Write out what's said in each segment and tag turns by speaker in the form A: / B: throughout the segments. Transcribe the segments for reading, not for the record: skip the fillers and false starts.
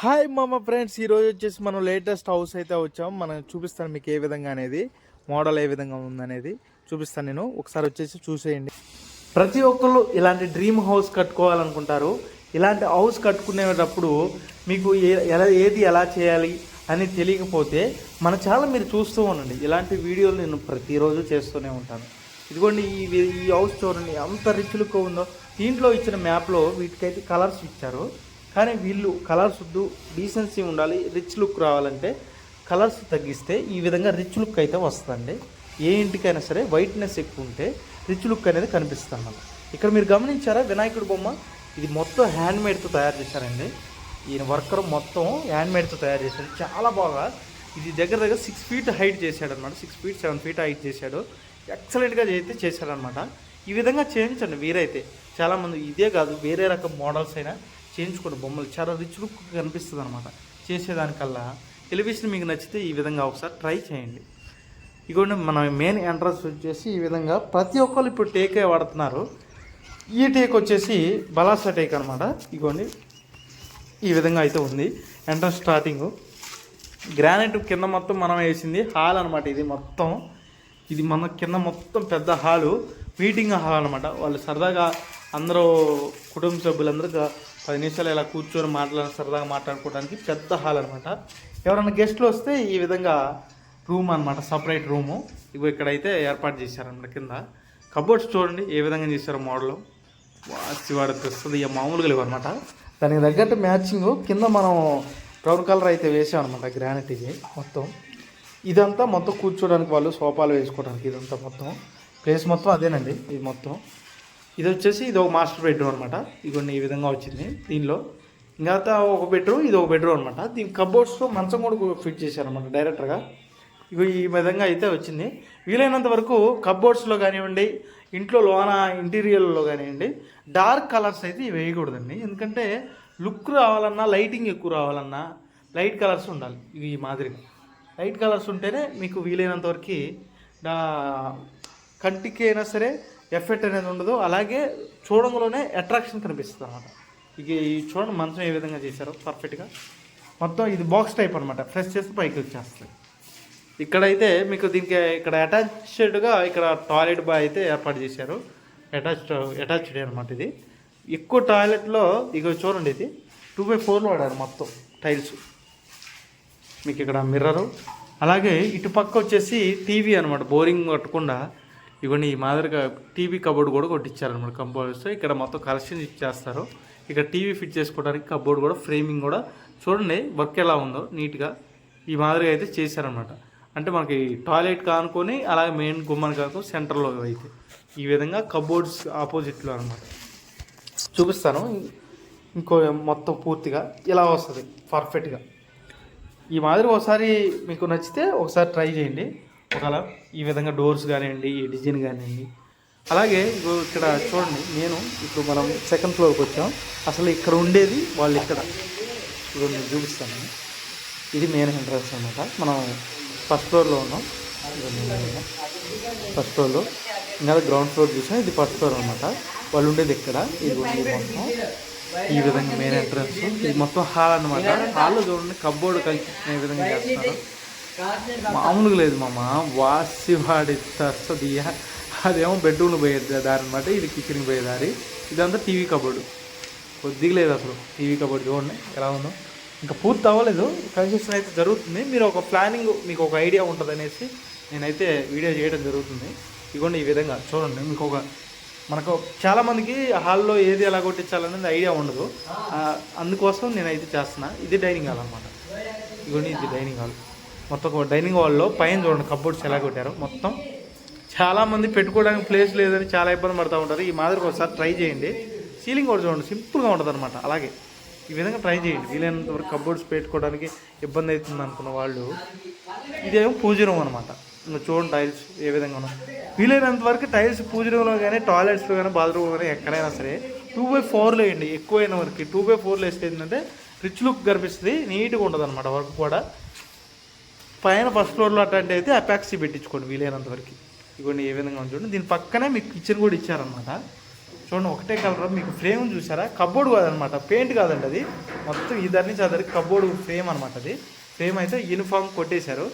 A: Hi మామ friends, ఈరోజు వచ్చేసి మనం లేటెస్ట్ హౌస్ అయితే వచ్చాం. మనం చూపిస్తాను మీకు ఏ విధంగా అనేది, మోడల్ ఏ విధంగా ఉందనేది చూపిస్తాను. నేను ఒకసారి వచ్చేసి చూసేయండి. ప్రతి ఒక్కళ్ళు ఇలాంటి డ్రీమ్ హౌస్ కట్టుకోవాలనుకుంటారు. ఇలాంటి హౌస్ కట్టుకునేటప్పుడు మీకు ఏది ఎలా చేయాలి అని తెలియకపోతే మన ఛానల్ మీరు చూస్తూ ఉండండి. ఇలాంటి వీడియోలు నేను ప్రతిరోజు చేస్తూనే ఉంటాను. ఇదిగోండి, ఈ హౌస్ చూడండి ఎంత రిచ్ లుక్ ఉందో. దీంట్లో ఇచ్చిన మ్యాప్లో వీటికైతే కలర్స్ ఇచ్చారు, కానీ వీళ్ళు కలర్స్ వద్దు, డీసెన్సీ ఉండాలి, రిచ్ లుక్ రావాలంటే కలర్స్ తగ్గిస్తే ఈ విధంగా రిచ్ లుక్ అయితే వస్తుందండి. ఏ ఇంటికైనా సరే వైట్నెస్ ఎక్కువ ఉంటే రిచ్ లుక్ అనేది కనిపిస్తుంది అన్నమాట. ఇక్కడ మీరు గమనించారా, వినాయకుడి బొమ్మ ఇది మొత్తం హ్యాండ్మేడ్తో తయారు చేశారండి. ఈయన వర్కర్ మొత్తం హ్యాండ్మేడ్తో తయారు చేశాడు, చాలా బాగా. ఇది దగ్గర దగ్గర 6 feet హైట్ చేశాడు అనమాట. 6 feet 7 feet హైట్ చేశాడు. ఎక్సలెంట్గా అయితే చేశాడనమాట. ఈ విధంగా చేయించండి వీరైతే. చాలామంది ఇదే కాదు, వేరే రకం మోడల్స్ అయినా చేయించుకోండి. బొమ్మలు చాలా రిచ్ లుక్ కనిపిస్తుంది అనమాట చేసేదానికల్లా. ఎలివేషన్ మీకు నచ్చితే ఈ విధంగా ఒకసారి ట్రై చేయండి. ఇదిగోండి, మన మెయిన్ ఎంట్రన్స్ వచ్చేసి ఈ విధంగా ప్రతి ఒక్కరు ఇప్పుడు టేకే వాడుతున్నారు. ఈ టేక్ వచ్చేసి బలాసా టేక్ అనమాట. ఇదిగోండి, ఈ విధంగా అయితే ఉంది ఎంట్రన్స్ స్టార్టింగ్. గ్రానైట్ కింద మొత్తం మనం వేసింది హాల్ అనమాట. ఇది మన కింద మొత్తం పెద్ద హాలు, మీటింగ్ హాల్ అనమాట. వాళ్ళు సరదాగా అందరూ కుటుంబ సభ్యులందరూ 10 నిమిషాలు ఇలా కూర్చొని సరదాగా మాట్లాడుకోవడానికి పెద్ద హాల్ అనమాట. ఎవరైనా గెస్ట్లు వస్తే ఈ విధంగా రూమ్ అనమాట, సపరేట్ రూము. ఇవి ఇక్కడైతే ఏర్పాటు చేశారనమాట. కింద కబోర్డ్స్ చూడండి ఏ విధంగా చేశారో మోడల్. వాడికి వస్తుంది ఇక మామూలుగా లేవు అనమాట. దానికి తగ్గట్టు మ్యాచింగ్ కింద మనం బ్రౌన్ కలర్ అయితే వేసాం అనమాట. గ్రానైట్ ఇది మొత్తం. ఇదంతా మొత్తం కూర్చోడానికి వాళ్ళు సోఫాలు వేసుకోవడానికి ఇదంతా మొత్తం ప్లేస్ మొత్తం అదేనండి. ఇది మొత్తం ఇది వచ్చేసి ఇది ఒక మాస్టర్ బెడ్రూమ్ అనమాట. ఇదిగోండి ఈ విధంగా వచ్చింది. దీనిలో ఇంకా ఒక బెడ్రూమ్, ఇది ఒక బెడ్రూమ్ అనమాట. దీని కబోర్డ్స్లో మంచం కూడా ఫిట్ చేశారనమాట డైరెక్ట్గా. ఇగో ఈ విధంగా అయితే వచ్చింది. వీలైనంత వరకు కబోర్డ్స్లో కానివ్వండి, ఇంట్లో లోన ఇంటీరియర్లో కానివ్వండి, డార్క్ కలర్స్ అయితే వేయకూడదండి. ఎందుకంటే లుక్ రావాలన్నా, లైటింగ్ ఎక్కువ రావాలన్నా లైట్ కలర్స్ ఉండాలి. ఇవి ఈ మాదిరిగా లైట్ కలర్స్ ఉంటేనే మీకు వీలైనంత వరకు కంటికి అయినా సరే ఎఫెక్ట్ అనేది ఉండదు, అలాగే చూడంలోనే అట్రాక్షన్ కనిపిస్తుంది అనమాట. ఇక ఈ చూడండి మంచం ఏ విధంగా చేశారో పర్ఫెక్ట్గా. మొత్తం ఇది బాక్స్ టైప్ అనమాట. ఫ్రెష్ చేస్తే పైకి వచ్చేస్తుంది. ఇక్కడైతే దీనికి ఇక్కడ అటాచ్డ్గా ఇక్కడ టాయిలెట్ బాయ్ అయితే ఏర్పాటు చేశారు. అటాచ్డ్ అనమాట. ఇది ఎక్కువ టాయిలెట్లో ఇక చూడండి, ఇది 2x4 వాడారు మొత్తం టైల్స్. మీకు ఇక్కడ మిర్రరు, అలాగే ఇటు పక్క వచ్చేసి టీవీ అనమాట. బోరింగ్ కట్టకుండా ఇవన్నీ ఈ మాదిరిగా టీవీ కబోర్డ్ కూడా కొట్టించారనమాట. కంపోజర్స్ ఇక్కడ మొత్తం కలెక్షన్ ఇచ్చేస్తారు. ఇక్కడ టీవీ ఫిట్ చేసుకోవడానికి కబోర్డ్ కూడా, ఫ్రేమింగ్ కూడా చూడండి వర్క్ ఎలా ఉందో నీట్గా ఈ మాదిరిగా అయితే చేశారనమాట. అంటే మనకి టాయిలెట్ కానుకొని అలాగే మెయిన్ గుమ్మని కానుకొని సెంటర్లో అయితే ఈ విధంగా కబోర్డ్స్ ఆపోజిట్లో అనమాట. చూపిస్తాను. ఇంకో మొత్తం పూర్తిగా ఇలా వస్తుంది పర్ఫెక్ట్గా. ఈ మాదిరి ఒకసారి మీకు నచ్చితే ఒకసారి ట్రై చేయండి. ఒకవేళ ఈ విధంగా డోర్స్ కానివ్వండి, ఈ డిజైన్ కానివ్వండి. అలాగే ఇక్కడ చూడండి, ఇప్పుడు మనం 2nd ఫ్లోర్కి వచ్చాం. అసలు ఇక్కడ ఉండేది వాళ్ళు ఇక్కడ నేను చూపిస్తాను. ఇది మెయిన్ ఎంట్రన్స్ అనమాట. మనం 1st ఫ్లోర్లో ఉన్నాం. ఫస్ట్ ఫ్లోర్లో ఇంకా గ్రౌండ్ ఫ్లోర్ చూసాం. ఇది 1st ఫ్లోర్ అనమాట. వాళ్ళు ఉండేది ఇక్కడ. ఇది మొత్తం ఈ విధంగా మెయిన్ ఎంట్రన్స్. ఇది మొత్తం హాల్ అనమాట. హాల్లో చూడండి కబోర్డ్ కలిసి ఈ విధంగా చేస్తారు. మామూలుగా లేదు మామ, వాడి వస్తుంది. అదేమో బెడ్రూమ్లో పోయేది దారి అనమాట, ఇది కిచెన్కి పోయే దారి. ఇదంతా టీవీ కబోర్డు. కొద్దిగా లేదు అసలు టీవీ కబోర్డు. చూడండి ఎలా ఉందో. ఇంకా పూర్తి అవ్వలేదు, కన్స్ట్రక్షన్ అయితే జరుగుతుంది. మీరు ఒక ప్లానింగ్, మీకు ఒక ఐడియా ఉంటుంది అనేసి నేనైతే వీడియో చేయడం జరుగుతుంది. ఇదిగోండి ఈ విధంగా చూడండి. మీకు మనకు చాలామందికి హాల్లో ఏది ఎలా కొట్టించాలనేది ఐడియా ఉండదు. అందుకోసం నేనైతే చేస్తున్నా. ఇది డైనింగ్ హాల్ అనమాట. ఇదిగోండి ఇది డైనింగ్ హాల్. మొత్తం డైనింగ్ హాల్లో పైన చూడండి కబోర్డ్స్ ఎలా కొట్టారు. మొత్తం చాలామంది పెట్టుకోవడానికి ప్లేస్ లేదని చాలా ఇబ్బంది పడుతూ ఉంటారు. ఈ మాదిరికి ఒకసారి ట్రై చేయండి. సీలింగ్ కూడా చూడండి సింపుల్గా ఉంటుంది అనమాట. అలాగే ఈ విధంగా ట్రై చేయండి. వీలైనంత వరకు కబోర్డ్స్ పెట్టుకోవడానికి ఇబ్బంది అవుతుంది అనుకున్న వాళ్ళు, ఇదేమో పూజ రూమ్ అనమాట. చూడండి టైల్స్ ఏ విధంగా ఉన్నాయి. వీలైనంత వరకు టైల్స్ పూజ రూమ్లో కానీ, టాయిలెట్స్లో కానీ, బాత్రూమ్ కానీ ఎక్కడైనా సరే 2x4 వేయండి. ఎక్కువైన వరకు 2x4 వేస్తే ఏంటంటే రిచ్ లుక్ కనిపిస్తుంది, నీట్గా ఉంటుంది అనమాట. వర్క్ కూడా పైన 1st ఫ్లోర్లో అట్లాంటి అయితే అపాక్సీ పెట్టించుకోండి వీలైనంత వరకు. ఇవన్నీ ఏ విధంగా చూడండి. దీని పక్కనే మీకు కిచెన్ కూడా ఇచ్చారనమాట. చూడండి ఒకటే కలర్. మీకు ఫ్రేమ్ చూసారా, కబోర్డ్ కాదనమాట, పెయింట్ కాదండి అది, మొత్తం ఇద్దరి నుంచి అదరికి కబోర్డ్ ఫ్రేమ్ అనమాట. అది ఫ్రేమ్ అయితే యూనిఫామ్ కొట్టేశారు.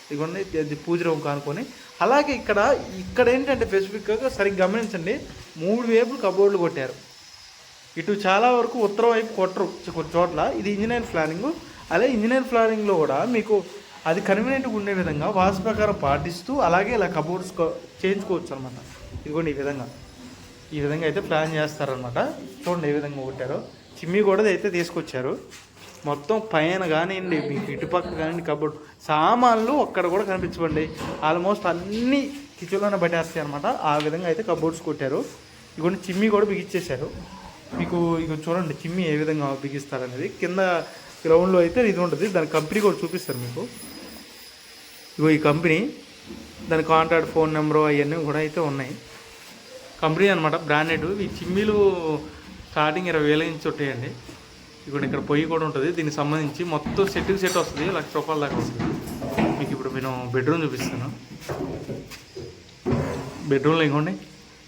A: ఇదిగోండి ఇది పూజ రూమ్ కానుకొని. అలాగే ఇక్కడ ఏంటంటే స్పెసిఫిక్గా సరిగ్గా గమనించండి, 3 వైపులు కబోర్డులు కొట్టారు. ఇటు చాలా వరకు ఉత్తరం వైపు కొట్టరు కొన్ని చోట్ల. ఇది ఇంజనీర్ ప్లానింగ్. అలాగే ఇంజనీర్ ప్లానింగ్లో కూడా మీకు అది కన్వీనియంట్గా ఉండే విధంగా వాస్తు ప్రకారం పాటిస్తూ అలాగే ఇలా కబోర్డ్స్ చేయించుకోవచ్చు అనమాట. ఇదిగోండి ఈ విధంగా అయితే ప్లాన్ చేస్తారనమాట. చూడండి ఏ విధంగా కొట్టారో. చిమ్మి కూడా అయితే తీసుకొచ్చారు. మొత్తం పైన కానివ్వండి, మీకు ఇటుపక్క కానివ్వండి కబోర్డ్ సామాన్లు ఒక్కడ కూడా కనిపించబండి. ఆల్మోస్ట్ అన్నీ కిచెన్లోనే పట్టేస్తాయి అనమాట. ఆ విధంగా అయితే కబోర్డ్స్ కొట్టారు. ఇదిగోండి చిమ్మి కూడా బిగించేశారు. మీకు ఇక చూడండి చిమ్మి ఏ విధంగా బిగిస్తారనేది. కింద గ్రౌండ్లో అయితే ఇది ఉంటుంది. దాని కంపెనీ కూడా చూపిస్తారు మీకు. ఇగో ఈ కంపెనీ, దాని కాంటాక్ట్ ఫోన్ నెంబరు అవన్నీ కూడా అయితే ఉన్నాయి. కంపెనీ అనమాట, బ్రాండెడ్. ఈ చిమ్మీలు స్టార్టింగ్ 20,000 నుంచి ఉంటాయండి. ఇప్పుడు ఇక్కడ పొయ్యి కూడా ఉంటుంది. దీనికి సంబంధించి మొత్తం సెట్కి సెట్ వస్తుంది, ₹1,00,000 దాకా వస్తుంది. మీకు ఇప్పుడు నేను బెడ్రూమ్ చూపిస్తాను. బెడ్రూమ్లో ఇంకోండి,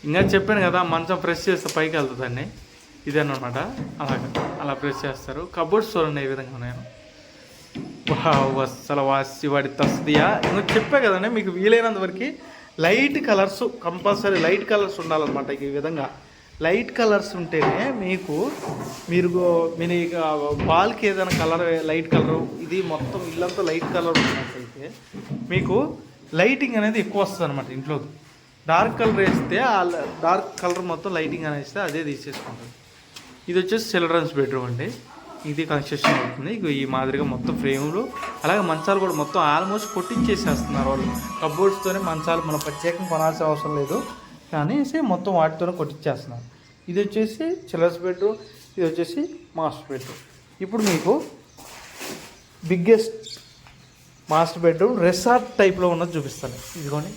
A: ఇంకా చెప్పాను కదా మంచం ప్రెస్ చేస్తే పైకి వెళ్తుందండి. ఇదేనమాట. అలా ప్రెస్ చేస్తారు. కబోర్డ్స్ చూడండి ఏ విధంగా ఉన్నాయో. అసలు వాడి తస్దియా. ఇంకా చెప్పా కదండి, మీకు వీలైనంత వరకు light colours, compulsory light colours ఉండాలన్నమాట. ఈ విధంగా లైట్ కలర్స్ ఉంటేనే మీరు ఇక వాల్కి ఏదైనా కలర్ లైట్ కలరు, ఇది మొత్తం ఇల్లంతా లైట్ కలర్ ఉన్నట్లయితే మీకు లైటింగ్ అనేది ఎక్కువ వస్తుంది అనమాట ఇంట్లోకి. డార్క్ కలర్ వేస్తే ఆ డార్క్ కలర్ మొత్తం లైటింగ్ అనేది వేస్తే అదే తీసేసుకుంటుంది. ఇది వచ్చేసి చిల్డ్రన్స్ బెడ్రూమ్ అండి. ఇది కన్స్ట్రక్షన్ అవుతుంది. ఈ మాదిరిగా మొత్తం ఫ్రేములు, అలాగే మంచాలు కూడా మొత్తం ఆల్మోస్ట్ కొట్టించేసేస్తున్నారు వాళ్ళు. కబోర్డ్స్తోనే మంచాలు మనం ప్రత్యేకంగా కొనాల్సిన అవసరం లేదు, కానీ మొత్తం వాటితోనే కొట్టించేస్తున్నారు. ఇది వచ్చేసి చిల్డ్రన్స్ బెడ్రూమ్, ఇది వచ్చేసి మాస్టర్ బెడ్రూమ్. ఇప్పుడు మీకు బిగ్గెస్ట్ మాస్టర్ బెడ్రూమ్ రెసార్ట్ టైప్లో ఉన్నది చూపిస్తాను. ఇదిగోండి,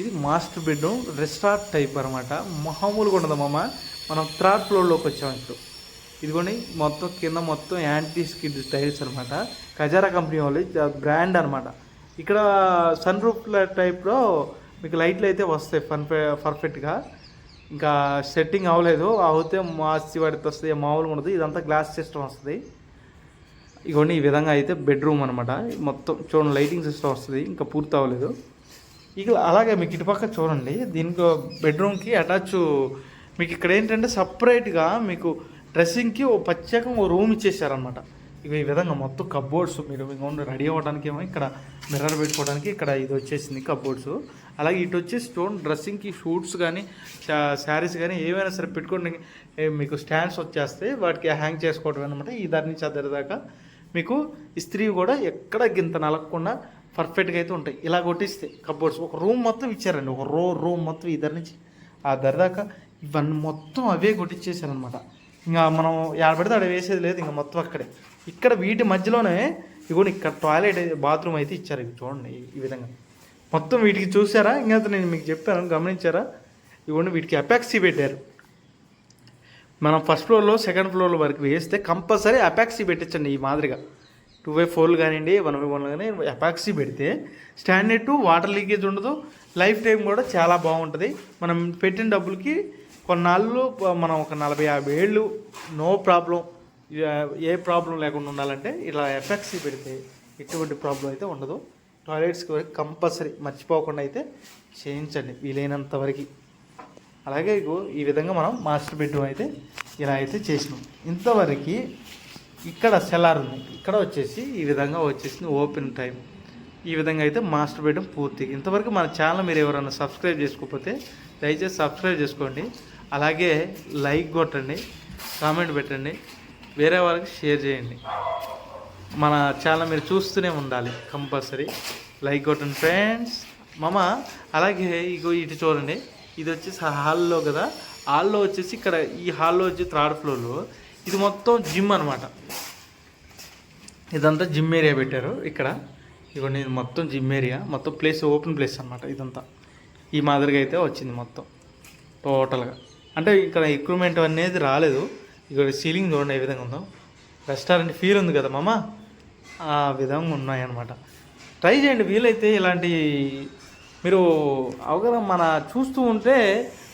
A: ఇది మాస్టర్ బెడ్రూమ్ రెసార్ట్ టైప్ అనమాట. మామూలుగా ఉండదమ్మా. మనం 3rd ఫ్లోర్లోకి వచ్చాము ఇప్పుడు. ఇదిగోండి మొత్తం కింద మొత్తం యాంటీ స్కిడ్ టైల్స్ అనమాట. కజారా కంపెనీ వాళ్ళు బ్రాండ్ అనమాట. ఇక్కడ సన్ రూఫ్ టైప్లో మీకు లైట్లు అయితే వస్తాయి పర్ఫెక్ట్గా. ఇంకా సెట్టింగ్ అవ్వలేదు, అవుతే మాసి వాడితే వస్తుంది, మామూలుగా ఉండదు. ఇదంతా గ్లాస్ సిస్టమ్ వస్తుంది. ఇదిగోండి ఈ విధంగా అయితే బెడ్రూమ్ అనమాట. మొత్తం చూడండి లైటింగ్ సిస్టమ్ వస్తుంది, ఇంకా పూర్తి అవ్వలేదు. ఇక అలాగే మీకు ఇటుపక్క చూడండి, దీనికి బెడ్రూమ్కి అటాచ్ మీకు ఇక్కడ ఏంటంటే సపరేట్గా మీకు డ్రెస్సింగ్కి ప్రత్యేకంగా రూమ్ ఇచ్చేసారనమాట. ఇవి ఈ విధంగా మొత్తం కబోర్డ్స్ మీరు రెడీ అవ్వడానికి ఏమో ఇక్కడ మిర్రర్ పెట్టుకోవడానికి ఇక్కడ ఇది వచ్చేసింది కబోర్డ్స్. అలాగే ఇటు వచ్చేసి చూడండి డ్రెస్సింగ్కి షూట్స్ కానీ శారీస్ కానీ ఏమైనా సరే పెట్టుకోండి, మీకు స్టాండ్స్ వచ్చేస్తాయి, వాటికి హ్యాంగ్ చేసుకోవడం అనమాట. ఈ దారి నుంచి ఆ దారి దాకా మీకు ఇస్త్రీ కూడా ఎక్కడ గింత నలగకుండా పర్ఫెక్ట్గా అయితే ఉంటాయి. ఇలా కొట్టిస్తే కబోర్డ్స్ ఒక రూమ్ మొత్తం ఇచ్చారండి. ఒక రూమ్ మొత్తం ఈ దారి నుంచి ఆ దారి దాకా ఇవన్నీ మొత్తం అవే కొట్టించేసారనమాట. ఇంకా మనం పడితే అక్కడ వేసేది లేదు, ఇంకా మొత్తం అక్కడే. ఇక్కడ వీటి మధ్యలోనే ఇదిగోండి ఇక్కడ టాయిలెట్ బాత్రూమ్ అయితే ఇచ్చారు. ఇవి చూడండి ఈ విధంగా మొత్తం వీటికి చూసారా. ఇంకా నేను మీకు చెప్పాను, గమనించారా. ఇదిగోండి వీటికి అపాక్సీ పెట్టారు. మనం 1st ఫ్లోర్లో 2nd ఫ్లోర్లో వరకు వేస్తే కంపల్సరీ అపాక్సీ పెట్టించండి. ఈ మాదిరిగా 2x4 కానివ్వండి 1x1 కానీ అపాక్సీ పెడితే స్టాండర్డ్ వాటర్ లీకేజ్ ఉండదు, లైఫ్ టైం కూడా చాలా బాగుంటుంది. మనం పెట్టిన డబ్బులకి కొన్నాళ్ళు మనం ఒక 40-50 ఏళ్ళు నో ప్రాబ్లం, ఏ ప్రాబ్లం లేకుండా ఉండాలంటే ఇలా ఎఫెక్ట్స్ పెడితే ఎటువంటి ప్రాబ్లం అయితే ఉండదు. టాయిలెట్స్కి వరకు కంపల్సరీ మర్చిపోకుండా అయితే చేయించండి వీలైనంత వరకు. అలాగే ఈ విధంగా మనం మాస్టర్ బెడ్రూమ్ అయితే ఇలా అయితే చేసినాం. ఇంతవరకు ఇక్కడ సెల్లార్ ఉంది, ఇక్కడ వచ్చేసి ఈ విధంగా వచ్చేసింది ఓపెన్ టైం. ఈ విధంగా అయితే మాస్టర్ బెడ్రూమ్ పూర్తి. ఇంతవరకు మన ఛానల్ మీరు ఎవరైనా సబ్స్క్రైబ్ చేసుకోకపోతే దయచేసి సబ్స్క్రైబ్ చేసుకోండి. అలాగే లైక్ కొట్టండి, కామెంట్ పెట్టండి, వేరే వాళ్ళకి షేర్ చేయండి. మన ఛానల్ మీరు చూస్తూనే ఉండాలి, కంపల్సరీ లైక్ కొట్టండి ఫ్రెండ్స్ మామ. అలాగే ఇటు చూడండి, ఇది వచ్చేసి హాల్లో కదా. హాల్లో వచ్చేసి ఇక్కడ ఈ హాల్లో వచ్చి 3rd ఫ్లోర్లో ఇది మొత్తం జిమ్ అనమాట. ఇదంతా జిమ్ ఏరియా పెట్టారు ఇక్కడ. ఇవన్నీ ఇది మొత్తం జిమ్ ఏరియా, మొత్తం ప్లేస్ ఓపెన్ ప్లేస్ అనమాట. ఇదంతా ఈ మాదిరిగా అయితే వచ్చింది మొత్తం టోటల్గా. అంటే ఇక్కడ ఎక్విప్మెంట్ అనేది రాలేదు. ఇక్కడ సీలింగ్ చూడండి ఏ విధంగా ఉందో, రెస్టారెంట్ ఫీల్ ఉంది కదా మామ, ఆ విధంగా ఉన్నాయన్నమాట. ట్రై చేయండి వీలైతే. ఇలాంటి మీరు అవగాహన మన చూస్తూ ఉంటే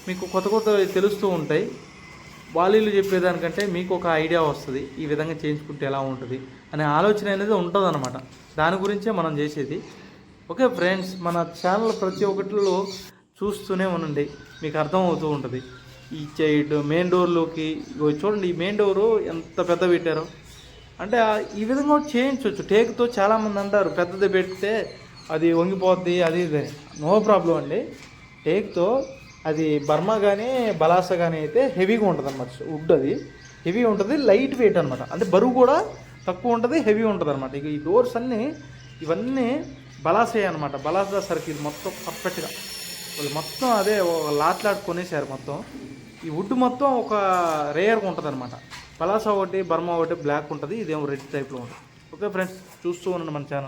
A: మీకు కొత్త కొత్త తెలుస్తూ ఉంటాయి. వాళ్ళు చెప్పేదానికంటే మీకు ఒక ఐడియా వస్తుంది, ఈ విధంగా చేయించుకుంటే ఎలా ఉంటుంది అనే ఆలోచన అనేది ఉంటుంది అనమాట. దాని గురించే మనం చేసేది. ఓకే ఫ్రెండ్స్, మన ఛానల్ ప్రతి ఒక్కటిలో చూస్తూనే ఉండండి, మీకు అర్థమవుతూ ఉంటుంది. ఈ ఇటు మెయిన్ డోర్లోకి చూడండి, ఈ మెయిన్ డోరు ఎంత పెద్ద పెట్టారో. అంటే ఈ విధంగా చేయించవచ్చు. టేక్తో చాలామంది అంటారు పెద్దది పెడితే అది వంగిపోద్ది, అది ఇది. నో ప్రాబ్లం అండి. టేక్తో అది బర్మా కానీ బలాసా కానీ అయితే హెవీగా ఉంటుంది అనమాట. వుడ్ అది హెవీ ఉంటుంది, లైట్ వెయిట్ అనమాట. అంటే బరువు కూడా తక్కువ ఉంటుంది, హెవీ ఉంటుంది అనమాట. ఇక ఈ డోర్స్ అన్నీ ఇవన్నీ బలాసే అనమాట. బలాసా సర్కిల్ మొత్తం పర్ఫెక్ట్గా వాళ్ళు మొత్తం అదే లాట్లాట్ కొనేసారు మొత్తం. ఈ వుడ్ మొత్తం ఒక రేయర్గా ఉంటుంది అనమాట. పలాసా ఒకటి, బర్మా ఒకటి బ్లాక్ ఉంటుంది, ఇదేమో రెడ్ టైప్లో ఉంటుంది. ఓకే ఫ్రెండ్స్, చూస్తూ ఉండండి మన ఛానల్.